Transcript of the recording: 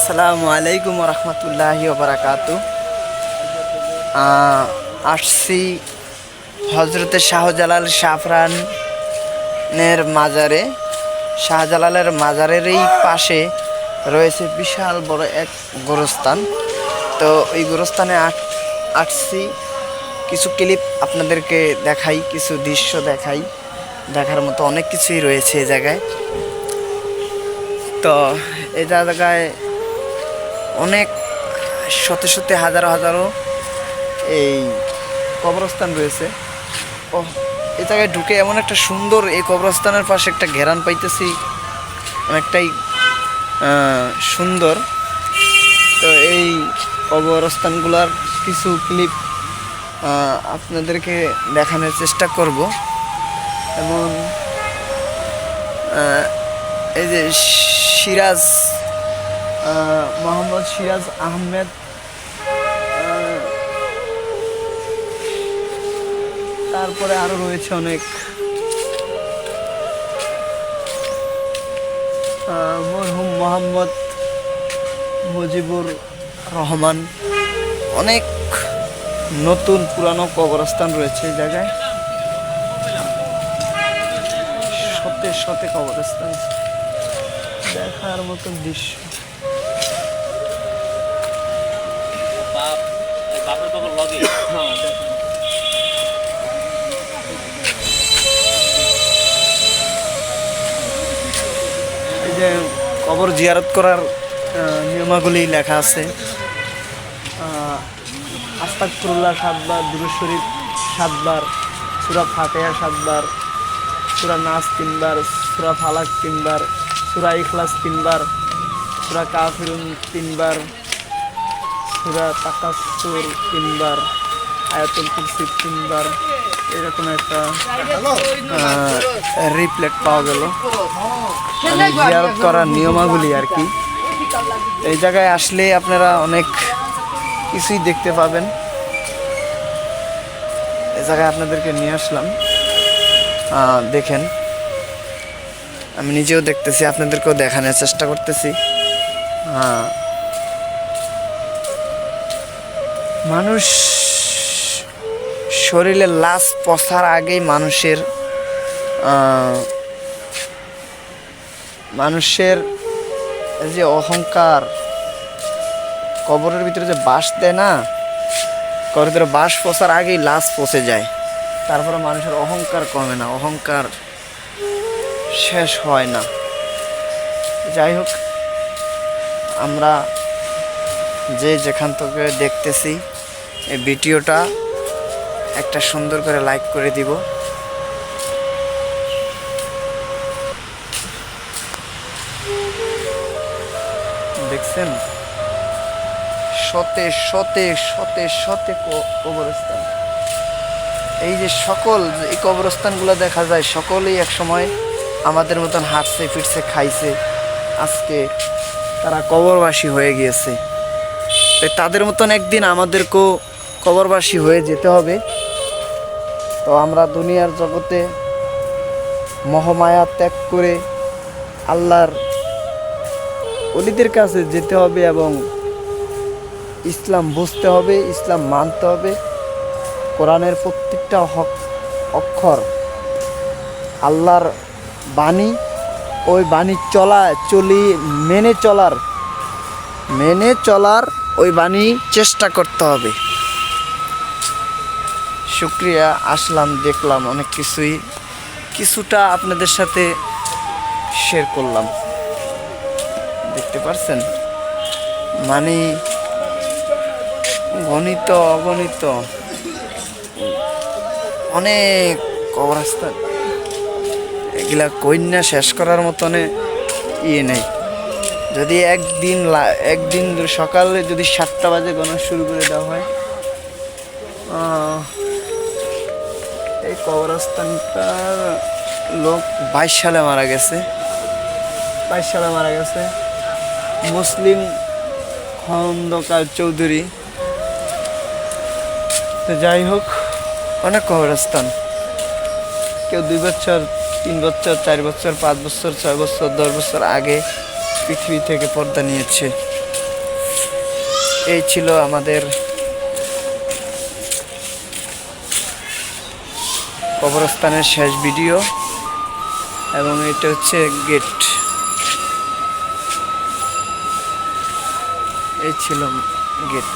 আসসালামু আলাইকুম রহমতুল্লাহি বারাকাতু। আসছি হজরতে শাহজালাল শাহফরানের মাজারে। শাহজালালের মাজারেরই পাশে রয়েছে বিশাল বড় এক গোরস্থান। তো ওই গোরস্থানে আসছি, কিছু ক্লিপ আপনাদেরকে দেখাই, কিছু দৃশ্য দেখাই। দেখার মতো অনেক কিছুই রয়েছে এই জায়গায়। তো এই জায়গায় অনেক শত শত হাজারো হাজারো এই কবরস্থান রয়েছে। ও এই জায়গায় ঢুকে এমন একটা সুন্দর, এই কবরস্থানের পাশে একটা ঘেরান পাইতেছি, অনেকটাই সুন্দর। তো এই কবরস্থানগুলোর কিছু ক্লিপ আপনাদেরকে দেখানোর চেষ্টা করব। যেমন এই যে সিরাজ মোহাম্মদ সিরাজ আহমেদ, তারপরে আরো রয়েছে অনেক মরহুম মোহাম্মদ মুজিবুর রহমান। অনেক নতুন পুরানো কবরস্থান রয়েছে এই জায়গায়, শতে শতে কবরস্থান, দেখার মতন দৃশ্য। এই যে কবর জিয়ারত করার নিয়মাগুলি লেখা আছে। আস্তাগফিরুল্লাহ 7 বার, দুরূদ শরীফ 7 বার, সূরা ফাতিহা 7 বার, সূরা নাস 3 বার, সূরা ফালাক 3 বার, সূরা ইখলাস 3 বার, সূরা কাফিরুন 3 বার, সূরা তাকাসসুর 3 বার, আয়াতুল কুরসি 3 বার। এরকম একটা রিপ্লেট পাওয়া গেল, মানে জিয়ারত করার নিয়মাগুলি আর কি। এই জায়গায় আসলে আপনারা অনেক কিছুই দেখতে পাবেন। এই জায়গায় আপনাদেরকে নিয়ে আসলাম, দেখেন। আমি নিজেও দেখতেছি, আপনাদেরকেও দেখানোর চেষ্টা করতেছি। মানুষ শরীরে লাশ পচার আগেই মানুষের যে অহংকার, কবরের ভিতরে যে বাস দেয় না, কবরের ভিতরে বাস পচার আগেই লাশ পচে যায়। তারপরে মানুষের অহংকার কমে না, অহংকার শেষ হয় না। যাই হোক, আমরা যে যেখান থেকে দেখতেছি এই ভিডিওটা একটা সুন্দর করে লাইক করে দিব। দেখছেন শতে শতে শতে শতে কবরস্থান। এই যে সকল এই কবরস্থানগুলো দেখা যায়, সকলেই এক সময় আমাদের মতন হাঁটছে ফিরছে খাইছে, আজকে তারা কবরবাসী হয়ে গিয়েছে। তাই তাদের মতন একদিন আমাদেরকেও কবরবাসী হয়ে যেতে হবে। তো আমরা দুনিয়ার জগতে মোহমায়া ত্যাগ করে আল্লাহর ওলিদের কাছে যেতে হবে এবং ইসলাম বুঝতে হবে, ইসলাম মানতে হবে। কোরআনের প্রত্যেকটা অক্ষর আল্লাহর বাণী, ওই বাণী মেনে চলার ওই বাণী চেষ্টা করতে হবে। শুকরিয়া, আসলাম, দেখলাম অনেক কিছুটা আপনাদের সাথে শেয়ার করলাম। দেখতে পারছেন, মানে গণিত অগণিত অনেক কবরস্থান, এগুলা কন্যা শেষ করার মতনে নেই। যদি একদিন সকালে যদি 7টা বাজে গণনা শুরু করে দেওয়া হয়, এই কবরস্থানটার লোক 22 সালে মারা গেছে। মুসলিম খন্দকার চৌধুরী। তো যাই হোক, অনেক কবরস্থান, কেউ 2 বছর, 3 বছর, 4 বছর, 5 বছর, 6 বছর, 10 বছর আগে পৃথিবী থেকে পর্দা নিয়েছে। এই ছিল আমাদের কবরস্থানের শেষ ভিডিও, এবং এটা হচ্ছে গেট। এই ছিল গেট।